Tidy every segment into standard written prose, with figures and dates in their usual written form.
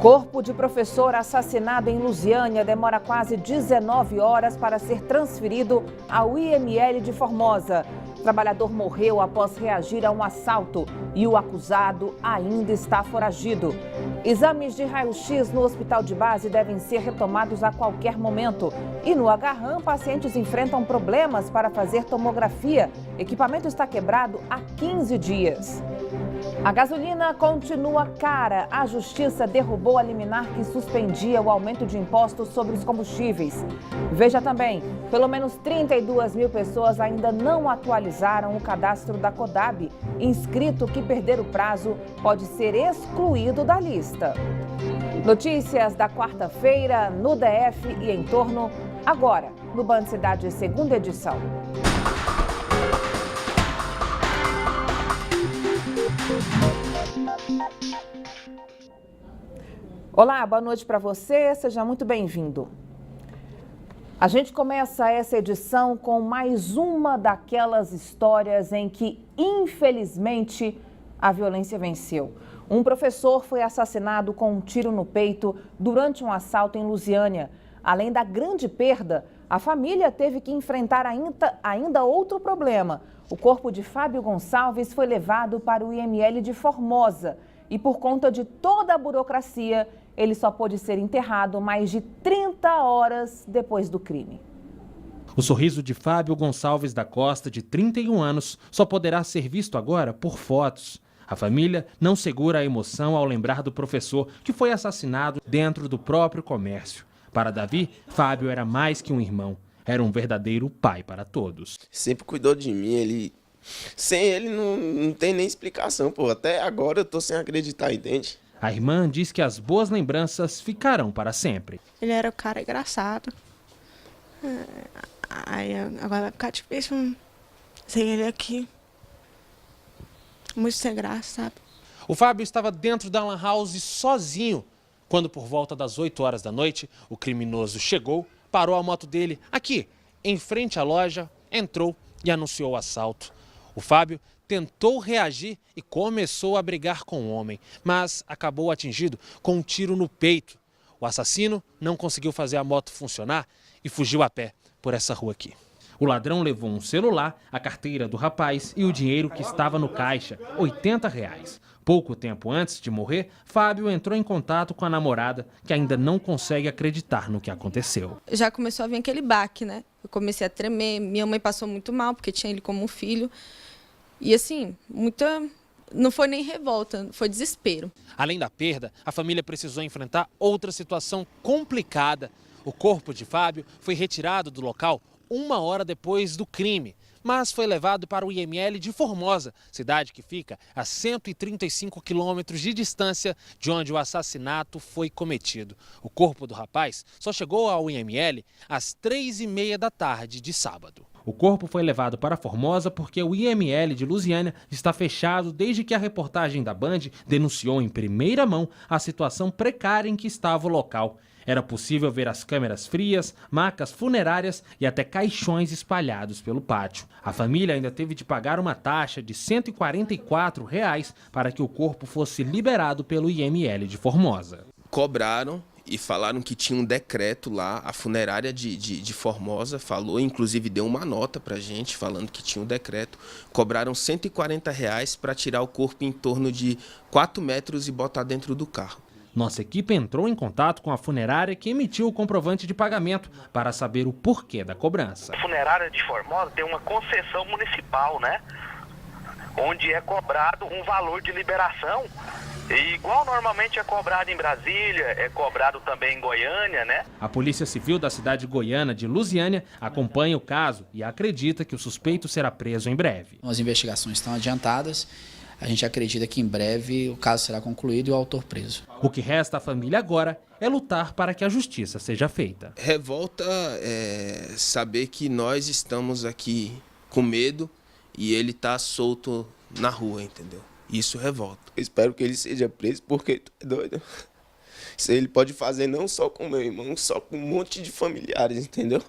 Corpo de professor assassinado em Lusiânia demora quase 19 horas para ser transferido ao IML de Formosa. O trabalhador morreu após reagir a um assalto e o acusado ainda está foragido. Exames de raio-x no hospital de base devem ser retomados a qualquer momento. E no Agarram, pacientes enfrentam problemas para fazer tomografia. Equipamento está quebrado há 15 dias. A gasolina continua cara. A Justiça derrubou a liminar que suspendia o aumento de impostos sobre os combustíveis. Veja também, pelo menos 32 mil pessoas ainda não atualizaram o cadastro da CODAB. Inscrito que perder o prazo pode ser excluído da lista. Notícias da quarta-feira no DF e em torno, agora no Band Cidade, segunda edição. Olá, boa noite para você, seja muito bem-vindo. A gente começa essa edição com mais uma daquelas histórias em que, infelizmente, a violência venceu. Um professor foi assassinado com um tiro no peito durante um assalto em Lusiânia. Além da grande perda, a família teve que enfrentar ainda outro problema. O corpo de Fábio Gonçalves foi levado para o IML de Formosa e, por conta de toda a burocracia, ele só pôde ser enterrado mais de 30 horas depois do crime. O sorriso de Fábio Gonçalves da Costa, de 31 anos, só poderá ser visto agora por fotos. A família não segura a emoção ao lembrar do professor que foi assassinado dentro do próprio comércio. Para Davi, Fábio era mais que um irmão. Era um verdadeiro pai para todos. Sempre cuidou de mim, sem ele não tem nem explicação, pô. Até agora eu tô sem acreditar, entende? A irmã diz que as boas lembranças ficarão para sempre. Ele era um cara engraçado. Agora vai ficar difícil sem ele aqui. Muito sem graça, sabe? O Fábio estava dentro da lan house sozinho, quando por volta das 8 horas da noite, o criminoso chegou, parou a moto dele aqui, em frente à loja, entrou e anunciou o assalto. O Fábio tentou reagir e começou a brigar com o homem, mas acabou atingido com um tiro no peito. O assassino não conseguiu fazer a moto funcionar e fugiu a pé por essa rua aqui. O ladrão levou um celular, a carteira do rapaz e o dinheiro que estava no caixa, R$80. Pouco tempo antes de morrer, Fábio entrou em contato com a namorada, que ainda não consegue acreditar no que aconteceu. Já começou a vir aquele baque, né? Eu comecei a tremer, minha mãe passou muito mal, porque tinha ele como um filho. E assim, não foi nem revolta, foi desespero. Além da perda, a família precisou enfrentar outra situação complicada. O corpo de Fábio foi retirado do local 1 hora depois do crime, mas foi levado para o IML de Formosa, cidade que fica a 135 quilômetros de distância de onde o assassinato foi cometido. O corpo do rapaz só chegou ao IML às 3h30 da tarde de sábado. O corpo foi levado para Formosa porque o IML de Lusiânia está fechado desde que a reportagem da Band denunciou em primeira mão a situação precária em que estava o local. Era possível ver as câmeras frias, macas funerárias e até caixões espalhados pelo pátio. A família ainda teve de pagar uma taxa de R$144 para que o corpo fosse liberado pelo IML de Formosa. Cobraram e falaram que tinha um decreto lá, a funerária de Formosa falou, inclusive deu uma nota pra gente falando que tinha um decreto. Cobraram R$140 para tirar o corpo em torno de 4 metros e botar dentro do carro. Nossa equipe entrou em contato com a funerária que emitiu o comprovante de pagamento para saber o porquê da cobrança. A funerária de Formosa tem uma concessão municipal, né? Onde é cobrado um valor de liberação, e igual normalmente é cobrado em Brasília, é cobrado também em Goiânia, né? A Polícia Civil da cidade goiana de Lusiânia acompanha o caso e acredita que o suspeito será preso em breve. As investigações estão adiantadas. A gente acredita que em breve o caso será concluído e o autor preso. O que resta à família agora é lutar para que a justiça seja feita. Revolta saber que nós estamos aqui com medo e ele está solto na rua, entendeu? Isso revolta. Eu espero que ele seja preso porque tu é doido. Isso ele pode fazer não só com meu irmão, só com um monte de familiares, entendeu?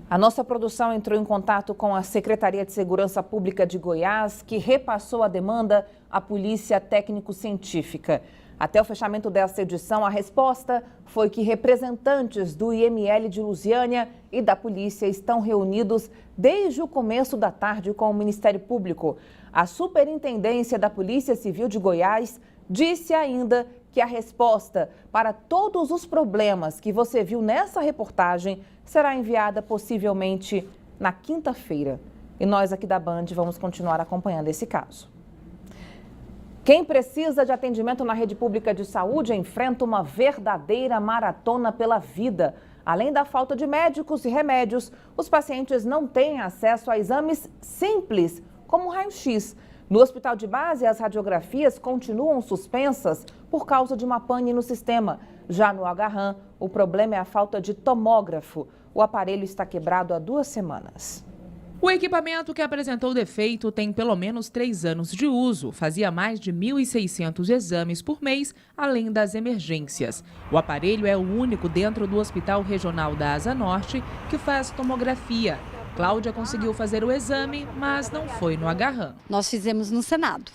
A nossa produção entrou em contato com a Secretaria de Segurança Pública de Goiás, que repassou a demanda à Polícia Técnico-Científica. Até o fechamento desta edição, a resposta foi que representantes do IML de Lusiânia e da polícia estão reunidos desde o começo da tarde com o Ministério Público. A Superintendência da Polícia Civil de Goiás disse ainda que a resposta para todos os problemas que você viu nessa reportagem será enviada possivelmente na quinta-feira. E nós aqui da Band vamos continuar acompanhando esse caso. Quem precisa de atendimento na rede pública de saúde enfrenta uma verdadeira maratona pela vida. Além da falta de médicos e remédios, os pacientes não têm acesso a exames simples, como raio-x. No hospital de base, as radiografias continuam suspensas por causa de uma pane no sistema. Já no Agarram, o problema é a falta de tomógrafo. O aparelho está quebrado há 2 semanas. O equipamento que apresentou defeito tem pelo menos 3 anos de uso. Fazia mais de 1.600 exames por mês, além das emergências. O aparelho é o único dentro do Hospital Regional da Asa Norte que faz tomografia. Cláudia conseguiu fazer o exame, mas não foi no Agarram. Nós fizemos no Senado.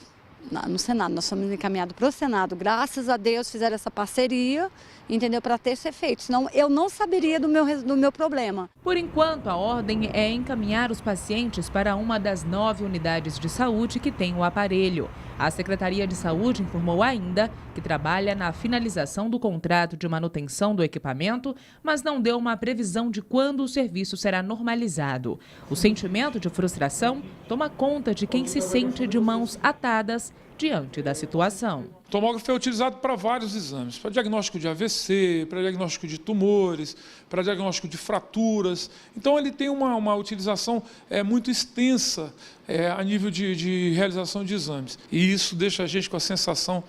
Nós fomos encaminhados para o Senado. Graças a Deus fizeram essa parceria, entendeu, para ter esse efeito. Senão eu não saberia do meu problema. Por enquanto, a ordem é encaminhar os pacientes para uma das 9 unidades de saúde que tem o aparelho. A Secretaria de Saúde informou ainda que trabalha na finalização do contrato de manutenção do equipamento, mas não deu uma previsão de quando o serviço será normalizado. O sentimento de frustração toma conta de quem se sente de mãos atadas diante da situação. O tomógrafo é utilizado para vários exames, para diagnóstico de AVC, para diagnóstico de tumores, para diagnóstico de fraturas. Então ele tem uma utilização muito extensa a nível de realização de exames. E isso deixa a gente com a sensação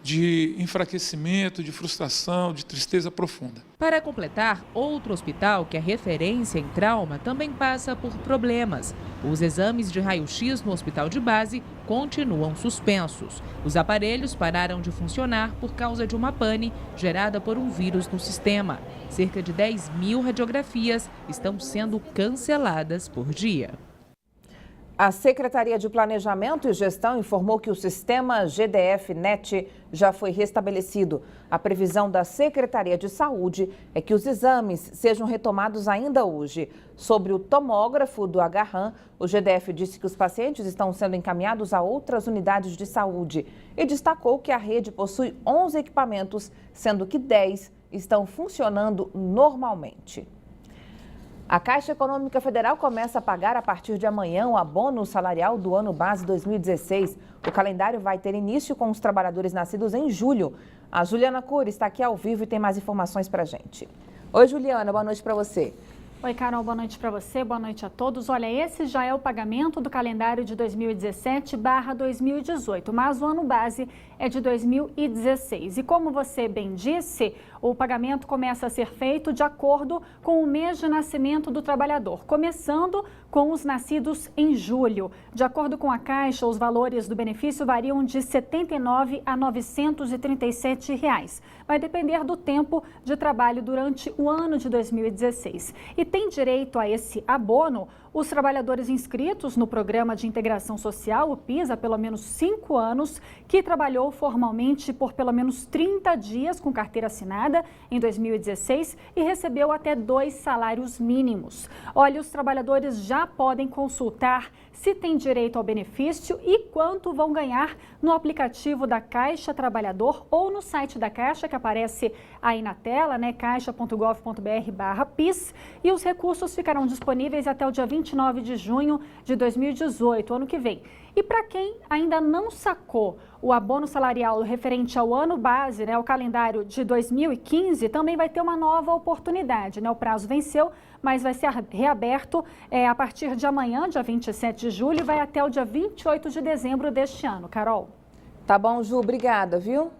de enfraquecimento, de frustração, de tristeza profunda. Para completar, outro hospital que é referência em trauma também passa por problemas. Os exames de raio-x no hospital de base continuam suspensos. Os aparelhos pararam de funcionar por causa de uma pane gerada por um vírus no sistema. Cerca de 10.000 radiografias estão sendo canceladas por dia. A Secretaria de Planejamento e Gestão informou que o sistema GDF-NET já foi restabelecido. A previsão da Secretaria de Saúde é que os exames sejam retomados ainda hoje. Sobre o tomógrafo do Agarram, o GDF disse que os pacientes estão sendo encaminhados a outras unidades de saúde e destacou que a rede possui 11 equipamentos, sendo que 10 estão funcionando normalmente. A Caixa Econômica Federal começa a pagar a partir de amanhã o abono salarial do ano base 2016. O calendário vai ter início com os trabalhadores nascidos em julho. A Juliana Cury está aqui ao vivo e tem mais informações para a gente. Oi, Juliana, boa noite para você. Oi, Carol, boa noite para você, boa noite a todos. Olha, esse já é o pagamento do calendário de 2017/2018, mas o ano base é de 2016. E como você bem disse, o pagamento começa a ser feito de acordo com o mês de nascimento do trabalhador, começando com os nascidos em julho. De acordo com a Caixa, os valores do benefício variam de R$ 79 a R$ 937. Vai depender do tempo de trabalho durante o ano de 2016. E tem direito a esse abono os trabalhadores inscritos no Programa de Integração Social, o PIS, há pelo menos 5 anos, que trabalhou formalmente por pelo menos 30 dias com carteira assinada em 2016 e recebeu até 2 salários mínimos. Olha, os trabalhadores já podem consultar se tem direito ao benefício e quanto vão ganhar no aplicativo da Caixa Trabalhador ou no site da Caixa, que aparece aí na tela, né, caixa.gov.br/PIS, e os recursos ficarão disponíveis até o dia 29 de junho de 2018, ano que vem. E para quem ainda não sacou o abono salarial referente ao ano base, né, o calendário de 2015, também vai ter uma nova oportunidade, né? O prazo venceu, mas vai ser reaberto a partir de amanhã, dia 27 de julho, e vai até o dia 28 de dezembro deste ano. Carol? Tá bom, Ju, obrigada, viu?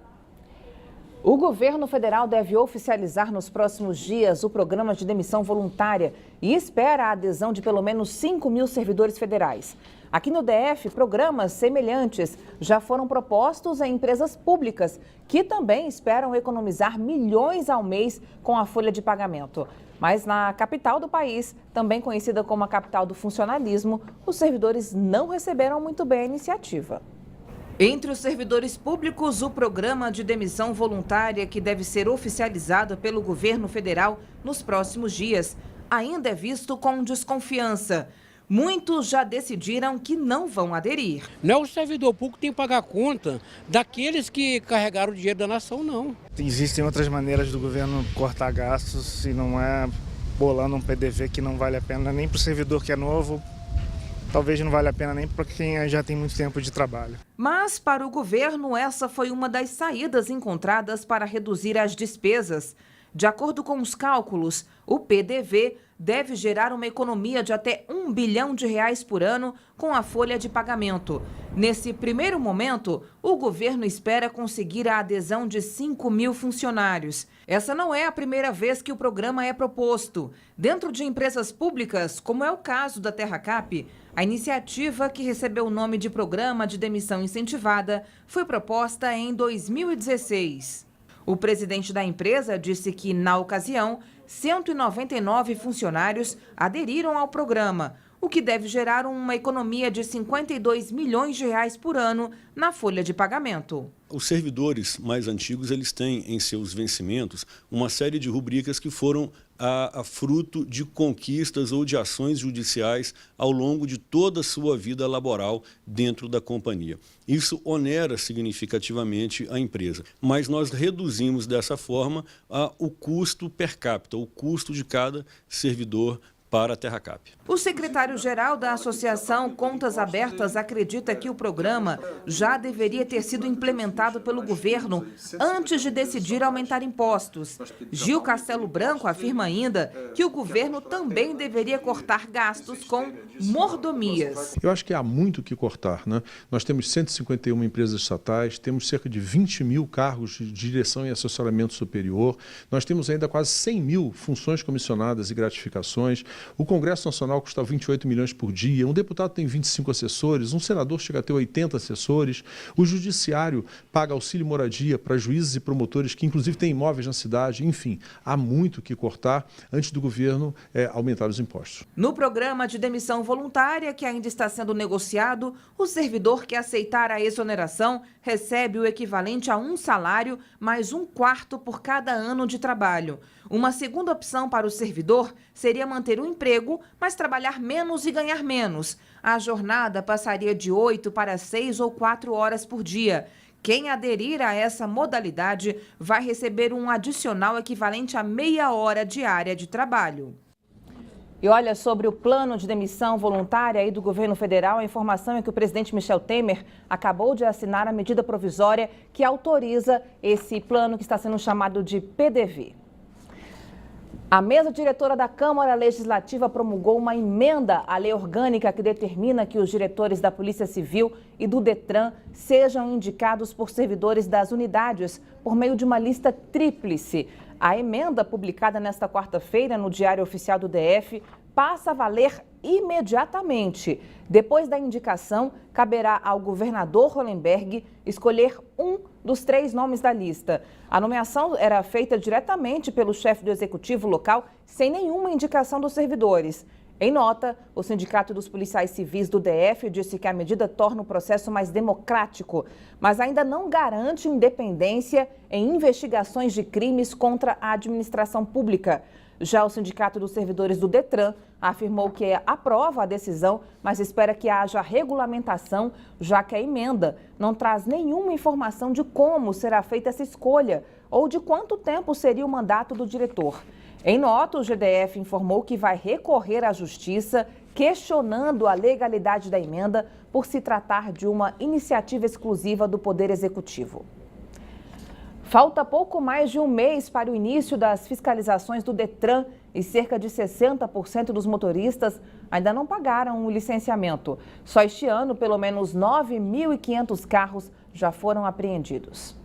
O governo federal deve oficializar nos próximos dias o programa de demissão voluntária e espera a adesão de pelo menos 5.000 servidores federais. Aqui no DF, programas semelhantes já foram propostos em empresas públicas, que também esperam economizar milhões ao mês com a folha de pagamento. Mas na capital do país, também conhecida como a capital do funcionalismo, os servidores não receberam muito bem a iniciativa. Entre os servidores públicos, o programa de demissão voluntária, que deve ser oficializado pelo governo federal nos próximos dias, ainda é visto com desconfiança. Muitos já decidiram que não vão aderir. Não é o servidor público que tem que pagar a conta daqueles que carregaram o dinheiro da nação, não. Existem outras maneiras do governo cortar gastos e não é bolando um PDV que não vale a pena nem para o servidor que é novo. Talvez não valha a pena nem para quem já tem muito tempo de trabalho. Mas, para o governo, essa foi uma das saídas encontradas para reduzir as despesas. De acordo com os cálculos, o PDV deve gerar uma economia de até R$1 bilhão por ano com a folha de pagamento. Nesse primeiro momento, o governo espera conseguir a adesão de 5 mil funcionários. Essa não é a primeira vez que o programa é proposto. Dentro de empresas públicas, como é o caso da TerraCap, a iniciativa, que recebeu o nome de Programa de Demissão Incentivada, foi proposta em 2016. O presidente da empresa disse que, na ocasião, 199 funcionários aderiram ao programa, o que deve gerar uma economia de R$52 milhões por ano na folha de pagamento. Os servidores mais antigos, eles têm em seus vencimentos uma série de rubricas que foram a fruto de conquistas ou de ações judiciais ao longo de toda a sua vida laboral dentro da companhia. Isso onera significativamente a empresa, mas nós reduzimos dessa forma o custo per capita, o custo de cada servidor para a TerraCap. O secretário-geral da Associação Contas Abertas acredita que o programa já deveria ter sido implementado pelo governo antes de decidir aumentar impostos. Gil Castelo Branco afirma ainda que o governo também deveria cortar gastos com mordomias. Eu acho que há muito o que cortar, né? Nós temos 151 empresas estatais, temos cerca de 20 mil cargos de direção e assessoramento superior, nós temos ainda quase 100 mil funções comissionadas e gratificações. O Congresso Nacional custa 28 milhões por dia, um deputado tem 25 assessores, um senador chega a ter 80 assessores, o judiciário paga auxílio moradia para juízes e promotores que inclusive têm imóveis na cidade, enfim, há muito o que cortar antes do governo aumentar os impostos. No programa de demissão voluntária, que ainda está sendo negociado, o servidor que aceitar a exoneração recebe o equivalente a um salário mais 1/4 por cada ano de trabalho. Uma segunda opção para o servidor seria manter um emprego, mas trabalhar menos e ganhar menos. A jornada passaria de 8 para 6 ou 4 horas por dia. Quem aderir a essa modalidade vai receber um adicional equivalente a meia hora diária de trabalho. E olha, sobre o plano de demissão voluntária aí do governo federal, a informação é que o presidente Michel Temer acabou de assinar a medida provisória que autoriza esse plano que está sendo chamado de PDV. A mesa diretora da Câmara Legislativa promulgou uma emenda à lei orgânica que determina que os diretores da Polícia Civil e do Detran sejam indicados por servidores das unidades por meio de uma lista tríplice. A emenda, publicada nesta quarta-feira no Diário Oficial do DF, passa a valer imediatamente. Depois da indicação, caberá ao governador Hollenberg escolher um dos 3 nomes da lista. A nomeação era feita diretamente pelo chefe do executivo local, sem nenhuma indicação dos servidores. Em nota, o Sindicato dos Policiais Civis do DF disse que a medida torna o processo mais democrático, mas ainda não garante independência em investigações de crimes contra a administração pública. Já o Sindicato dos Servidores do Detran afirmou que aprova a decisão, mas espera que haja regulamentação, já que a emenda não traz nenhuma informação de como será feita essa escolha ou de quanto tempo seria o mandato do diretor. Em nota, o GDF informou que vai recorrer à Justiça, questionando a legalidade da emenda por se tratar de uma iniciativa exclusiva do Poder Executivo. Falta pouco mais de um mês para o início das fiscalizações do Detran e cerca de 60% dos motoristas ainda não pagaram o licenciamento. Só este ano, pelo menos 9.500 carros já foram apreendidos.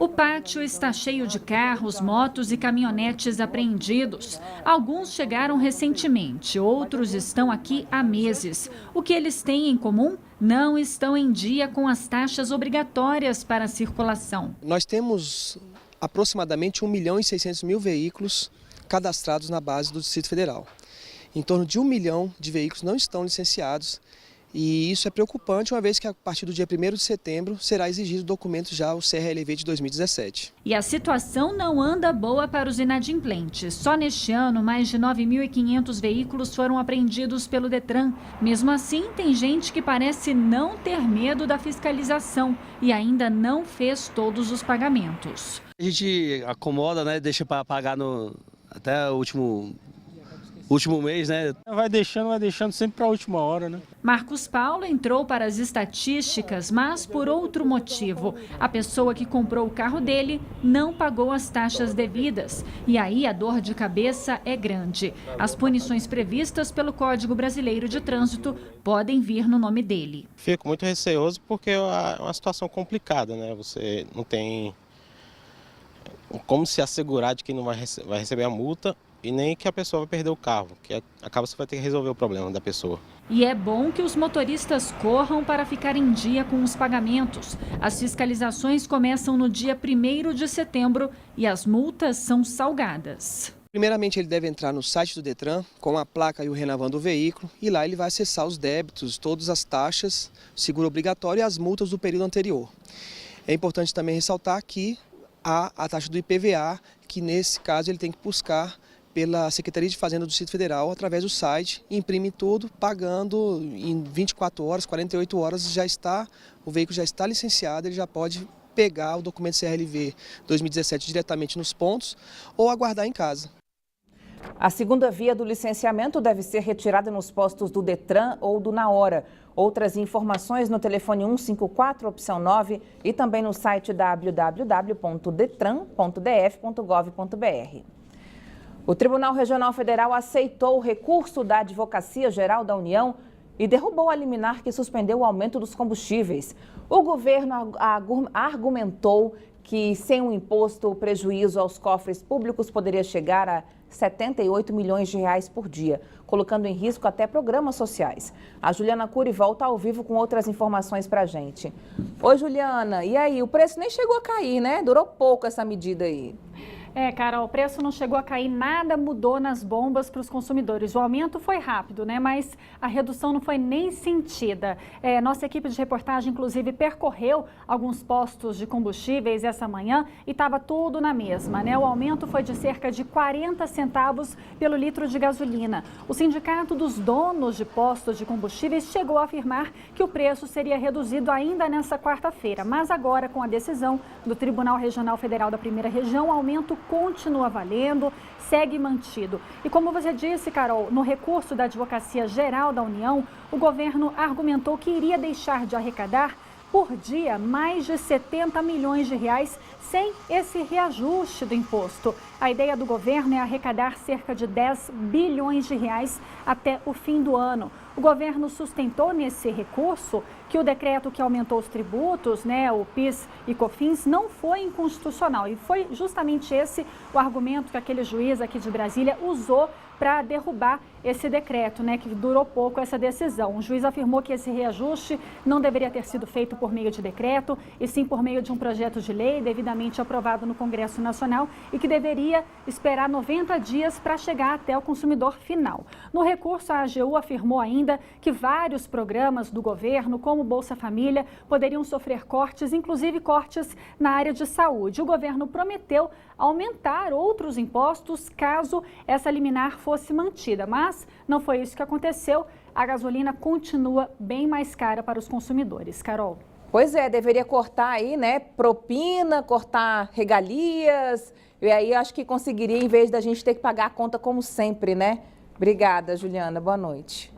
O pátio está cheio de carros, motos e caminhonetes apreendidos. Alguns chegaram recentemente, outros estão aqui há meses. O que eles têm em comum? Não estão em dia com as taxas obrigatórias para a circulação. Nós temos aproximadamente 1.600.000 veículos cadastrados na base do Distrito Federal. Em torno de 1 milhão de veículos não estão licenciados E isso é preocupante, uma vez que a partir do dia 1º de setembro será exigido o documento já, o CRLV de 2017. E a situação não anda boa para os inadimplentes. Só neste ano, mais de 9.500 veículos foram apreendidos pelo Detran. Mesmo assim, tem gente que parece não ter medo da fiscalização e ainda não fez todos os pagamentos. A gente acomoda, né? Deixa para pagar até o último mês, né? Vai deixando sempre para a última hora, né? Marcos Paulo entrou para as estatísticas, mas por outro motivo. A pessoa que comprou o carro dele não pagou as taxas devidas. E aí a dor de cabeça é grande. As punições previstas pelo Código Brasileiro de Trânsito podem vir no nome dele. Fico muito receoso porque é uma situação complicada, né? Você não tem como se assegurar de que não vai receber a multa e nem que a pessoa vai perder o carro, que acaba você vai ter que resolver o problema da pessoa. E é bom que os motoristas corram para ficar em dia com os pagamentos. As fiscalizações começam no dia 1º de setembro e as multas são salgadas. Primeiramente, ele deve entrar no site do Detran com a placa e o Renavan do veículo e lá ele vai acessar os débitos, todas as taxas, seguro obrigatório e as multas do período anterior. É importante também ressaltar que há a taxa do IPVA, que nesse caso ele tem que buscar pela Secretaria de Fazenda do Distrito Federal através do site, imprime tudo, pagando em 24 horas, 48 horas, o veículo já está licenciado, ele já pode pegar o documento CRLV 2017 diretamente nos pontos ou aguardar em casa. A segunda via do licenciamento deve ser retirada nos postos do Detran ou do Na Hora. Outras informações no telefone 154, opção 9 e também no site www.detran.df.gov.br. O Tribunal Regional Federal aceitou o recurso da Advocacia Geral da União e derrubou a liminar que suspendeu o aumento dos combustíveis. O governo argumentou que, sem um imposto, o prejuízo aos cofres públicos poderia chegar a 78 milhões de reais por dia, colocando em risco até programas sociais. A Juliana Cury volta ao vivo com outras informações para a gente. Oi, Juliana, e aí? O preço nem chegou a cair, né? Durou pouco essa medida aí. Carol, o preço não chegou a cair, nada mudou nas bombas para os consumidores. O aumento foi rápido, né? Mas a redução não foi nem sentida. Nossa equipe de reportagem, inclusive, percorreu alguns postos de combustíveis essa manhã e estava tudo na mesma, né? O aumento foi de cerca de 40 centavos pelo litro de gasolina. O Sindicato dos Donos de Postos de Combustíveis chegou a afirmar que o preço seria reduzido ainda nesta quarta-feira. Mas agora, com a decisão do Tribunal Regional Federal da Primeira Região, o aumento continua valendo, segue mantido. E como você disse, Carol, no recurso da Advocacia Geral da União, o governo argumentou que iria deixar de arrecadar por dia mais de 70 milhões de reais sem esse reajuste do imposto. A ideia do governo é arrecadar cerca de 10 bilhões de reais até o fim do ano. O governo sustentou nesse recurso que o decreto que aumentou os tributos, né, o PIS e COFINS, não foi inconstitucional. E foi justamente esse o argumento que aquele juiz aqui de Brasília usou para derrubar esse decreto, né, que durou pouco essa decisão. O juiz afirmou que esse reajuste não deveria ter sido feito por meio de decreto, e sim por meio de um projeto de lei devidamente aprovado no Congresso Nacional e que deveria esperar 90 dias para chegar até o consumidor final. No recurso, a AGU afirmou ainda que vários programas do governo, como Bolsa Família, poderiam sofrer cortes, inclusive cortes na área de saúde. O governo prometeu aumentar outros impostos caso essa liminar fosse mantida, mas não foi isso que aconteceu. A gasolina continua bem mais cara para os consumidores. Carol. Pois é, deveria cortar aí, né, propina, cortar regalias, e aí acho que conseguiria, em vez da gente ter que pagar a conta como sempre, né? Obrigada, Juliana. Boa noite.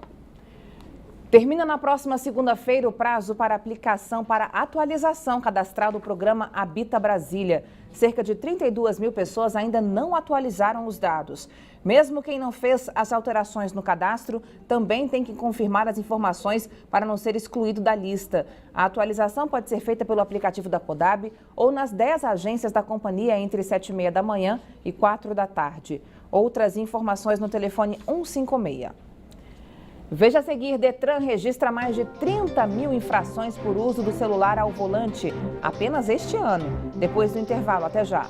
Termina na próxima segunda-feira o prazo para aplicação para atualização cadastral do programa Habita Brasília. Cerca de 32 mil pessoas ainda não atualizaram os dados. Mesmo quem não fez as alterações no cadastro, também tem que confirmar as informações para não ser excluído da lista. A atualização pode ser feita pelo aplicativo da Podab ou nas 10 agências da companhia entre 7h30 da manhã e 4 da tarde. Outras informações no telefone 156. Veja a seguir, Detran registra mais de 30 mil infrações por uso do celular ao volante apenas este ano. Depois do intervalo, até já.